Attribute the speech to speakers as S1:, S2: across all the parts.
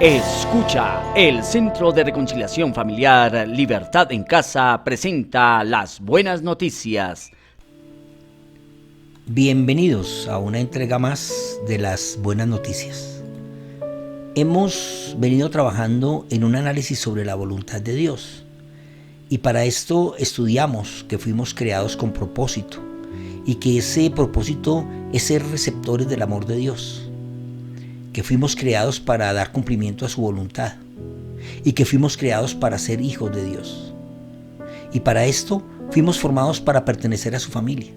S1: Escucha, el Centro de Reconciliación Familiar Libertad en Casa presenta las buenas noticias.
S2: Bienvenidos a una entrega más de las buenas noticias. Hemos venido trabajando en un análisis sobre la voluntad de Dios y para esto estudiamos que fuimos creados con propósito y que ese propósito es ser receptores del amor de Dios, que fuimos creados para dar cumplimiento a su voluntad y que fuimos creados para ser hijos de Dios. Y para esto fuimos formados para pertenecer a su familia.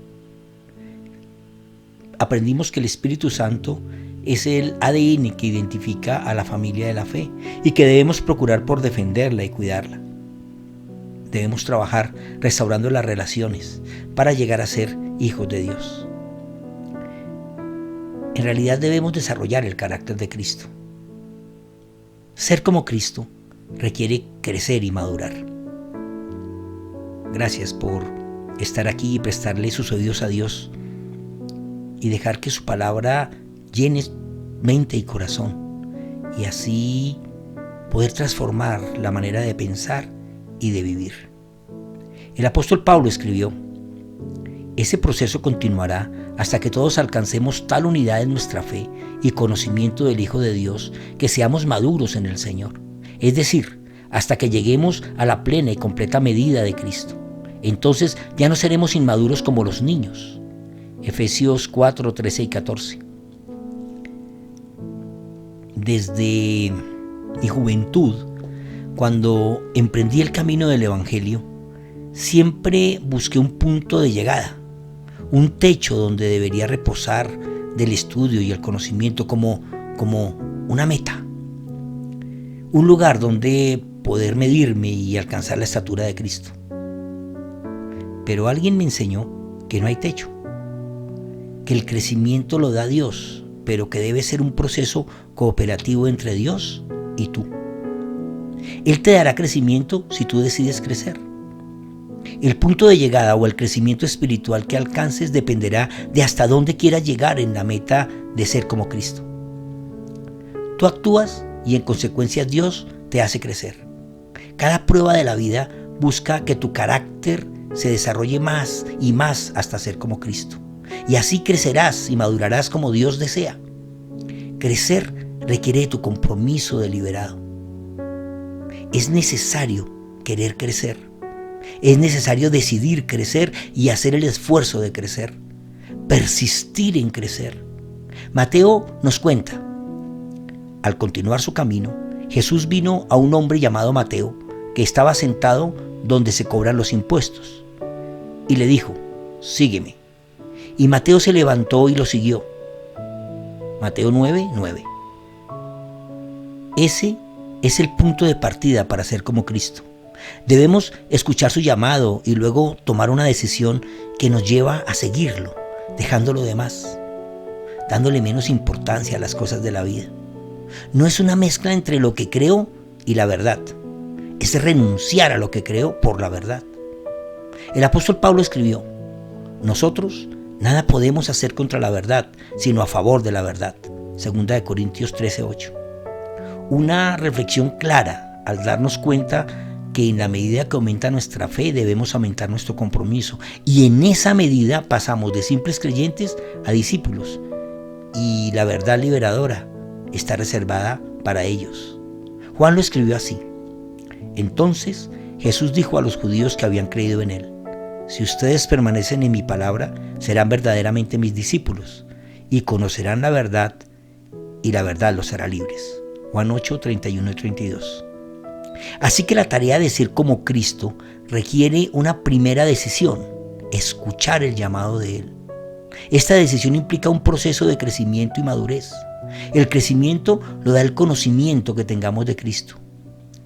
S2: Aprendimos que el Espíritu Santo es el ADN que identifica a la familia de la fe y que debemos procurar por defenderla y cuidarla. Debemos trabajar restaurando las relaciones para llegar a ser hijos de Dios. En realidad debemos desarrollar el carácter de Cristo. Ser como Cristo requiere crecer y madurar. Gracias por estar aquí y prestarle sus oídos a Dios y dejar que su palabra llene mente y corazón y así poder transformar la manera de pensar y de vivir. El apóstol Pablo escribió: ese proceso continuará hasta que todos alcancemos tal unidad en nuestra fe y conocimiento del Hijo de Dios que seamos maduros en el Señor. Es decir, hasta que lleguemos a la plena y completa medida de Cristo. Entonces ya no seremos inmaduros como los niños. Efesios 4, 13 y 14. Desde mi juventud, cuando emprendí el camino del Evangelio, siempre busqué un punto de llegada, un techo donde debería reposar del estudio y el conocimiento como una meta, un lugar donde poder medirme y alcanzar la estatura de Cristo. Pero alguien me enseñó que no hay techo, que el crecimiento lo da Dios, pero que debe ser un proceso cooperativo entre Dios y tú. Él te dará crecimiento si tú decides crecer. El punto de llegada o el crecimiento espiritual que alcances dependerá de hasta dónde quieras llegar en la meta de ser como Cristo. Tú actúas y en consecuencia Dios te hace crecer. Cada prueba de la vida busca que tu carácter se desarrolle más y más hasta ser como Cristo. Y así crecerás y madurarás como Dios desea. Crecer requiere de tu compromiso deliberado. Es necesario querer crecer. Es necesario decidir crecer y hacer el esfuerzo de crecer. Persistir en crecer. Mateo nos cuenta: al continuar su camino, Jesús vino a un hombre llamado Mateo, que estaba sentado donde se cobran los impuestos, y le dijo: sígueme. Y Mateo se levantó y lo siguió. Mateo 9, 9. Ese es el punto de partida para ser como Cristo. Debemos escuchar su llamado y luego tomar una decisión que nos lleva a seguirlo, dejando lo demás, dándole menos importancia a las cosas de la vida. No es una mezcla entre lo que creo y la verdad. Es renunciar a lo que creo por la verdad. El apóstol Pablo escribió: nosotros nada podemos hacer contra la verdad, sino a favor de la verdad. 2 Corintios 13, 8. Una reflexión clara al darnos cuenta que en la medida que aumenta nuestra fe debemos aumentar nuestro compromiso y en esa medida pasamos de simples creyentes a discípulos y la verdad liberadora está reservada para ellos. Juan lo escribió así: entonces Jesús dijo a los judíos que habían creído en él: si ustedes permanecen en mi palabra, serán verdaderamente mis discípulos y conocerán la verdad y la verdad los hará libres. Juan 8, 31 y 32. Así que la tarea de ser como Cristo requiere una primera decisión: escuchar el llamado de Él. Esta decisión implica un proceso de crecimiento y madurez. El crecimiento lo da el conocimiento que tengamos de Cristo.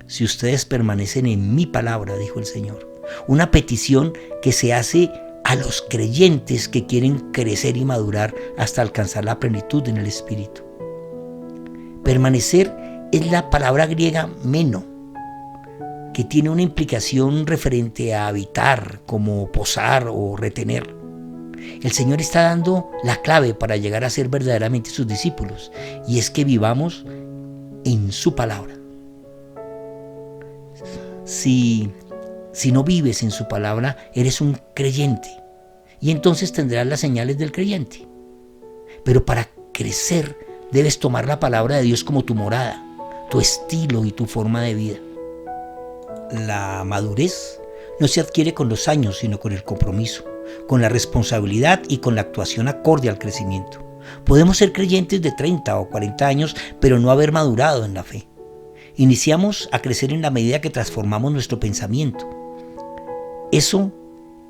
S2: Si ustedes permanecen en mi palabra, dijo el Señor. Una petición que se hace a los creyentes que quieren crecer y madurar hasta alcanzar la plenitud en el Espíritu. Permanecer es la palabra griega meno, que tiene una implicación referente a habitar, como posar o retener. El Señor está dando la clave para llegar a ser verdaderamente sus discípulos, y es que vivamos en su palabra. Si no vives en su palabra, eres un creyente y entonces tendrás las señales del creyente. Pero para crecer debes tomar la palabra de Dios como tu morada, tu estilo y tu forma de vida. La madurez no se adquiere con los años, sino con el compromiso, con la responsabilidad y con la actuación acorde al crecimiento. Podemos ser creyentes de 30 o 40 años, pero no haber madurado en la fe. Iniciamos a crecer en la medida que transformamos nuestro pensamiento. Eso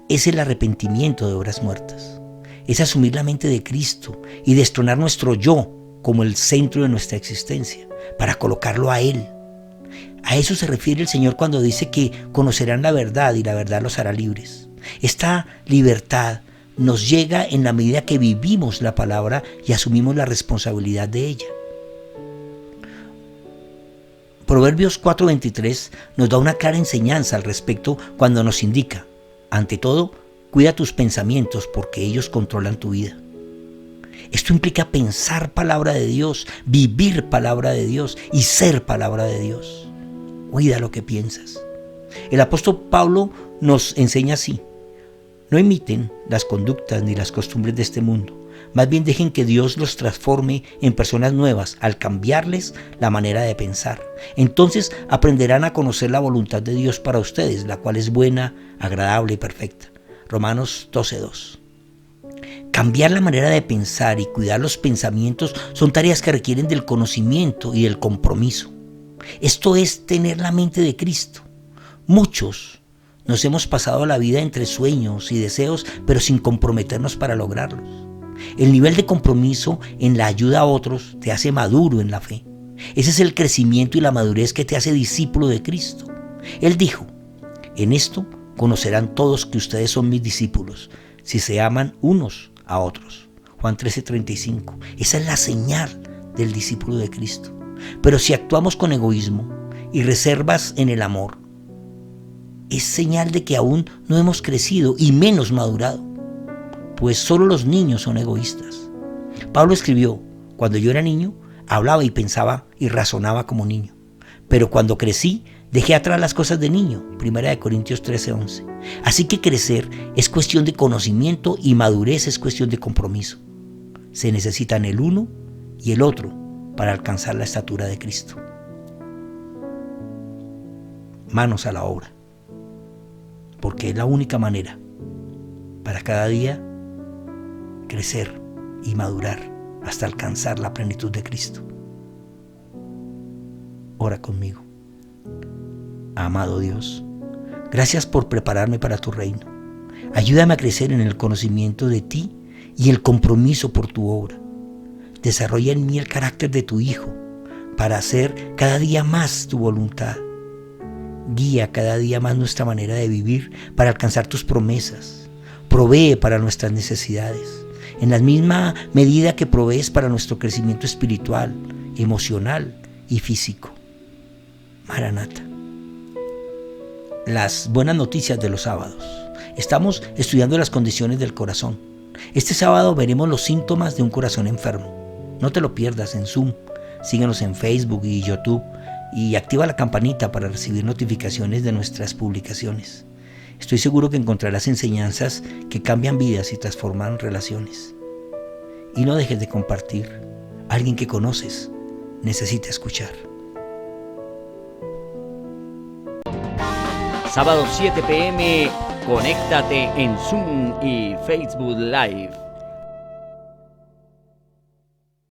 S2: es el arrepentimiento de obras muertas. Es asumir la mente de Cristo y destronar nuestro yo como el centro de nuestra existencia, para colocarlo a Él. A eso se refiere el Señor cuando dice que conocerán la verdad y la verdad los hará libres. Esta libertad nos llega en la medida que vivimos la palabra y asumimos la responsabilidad de ella. Proverbios 4:23 nos da una clara enseñanza al respecto cuando nos indica: ante todo, cuida tus pensamientos porque ellos controlan tu vida. Esto implica pensar palabra de Dios, vivir palabra de Dios y ser palabra de Dios. Cuida lo que piensas. El apóstol Pablo nos enseña así: no imiten las conductas ni las costumbres de este mundo. Más bien dejen que Dios los transforme en personas nuevas al cambiarles la manera de pensar. Entonces aprenderán a conocer la voluntad de Dios para ustedes, la cual es buena, agradable y perfecta. Romanos 12:2. Cambiar la manera de pensar y cuidar los pensamientos son tareas que requieren del conocimiento y del compromiso. Esto es tener la mente de Cristo. Muchos nos hemos pasado la vida entre sueños y deseos, pero sin comprometernos para lograrlos. El nivel de compromiso en la ayuda a otros te hace maduro en la fe. Ese es el crecimiento y la madurez que te hace discípulo de Cristo. Él dijo: en esto conocerán todos que ustedes son mis discípulos, si se aman unos a otros. Juan 13:35. Esa es la señal del discípulo de Cristo. Pero si actuamos con egoísmo y reservas en el amor, es señal de que aún no hemos crecido y menos madurado, pues solo los niños son egoístas. Pablo escribió: cuando yo era niño, hablaba y pensaba y razonaba como niño, pero cuando crecí, dejé atrás las cosas de niño. 1 Corintios 13:11. Así que crecer es cuestión de conocimiento y madurez es cuestión de compromiso. Se necesitan el uno y el otro para alcanzar la estatura de Cristo. Manos a la obra, porque es la única manera para cada día crecer y madurar hasta alcanzar la plenitud de Cristo. Ora conmigo. Amado Dios, gracias por prepararme para tu reino. Ayúdame a crecer en el conocimiento de ti y el compromiso por tu obra. Desarrolla en mí el carácter de tu Hijo para hacer cada día más tu voluntad. Guía cada día más nuestra manera de vivir para alcanzar tus promesas. Provee para nuestras necesidades, en la misma medida que provees para nuestro crecimiento espiritual, emocional y físico. Maranata. Las buenas noticias de los sábados. Estamos estudiando las condiciones del corazón. Este sábado veremos los síntomas de un corazón enfermo. No te lo pierdas en Zoom. Síguenos en Facebook y YouTube y activa la campanita para recibir notificaciones de nuestras publicaciones. Estoy seguro que encontrarás enseñanzas que cambian vidas y transforman relaciones. Y no dejes de compartir. Alguien que conoces necesita escuchar.
S1: Sábado 7 p.m. Conéctate en Zoom y Facebook Live.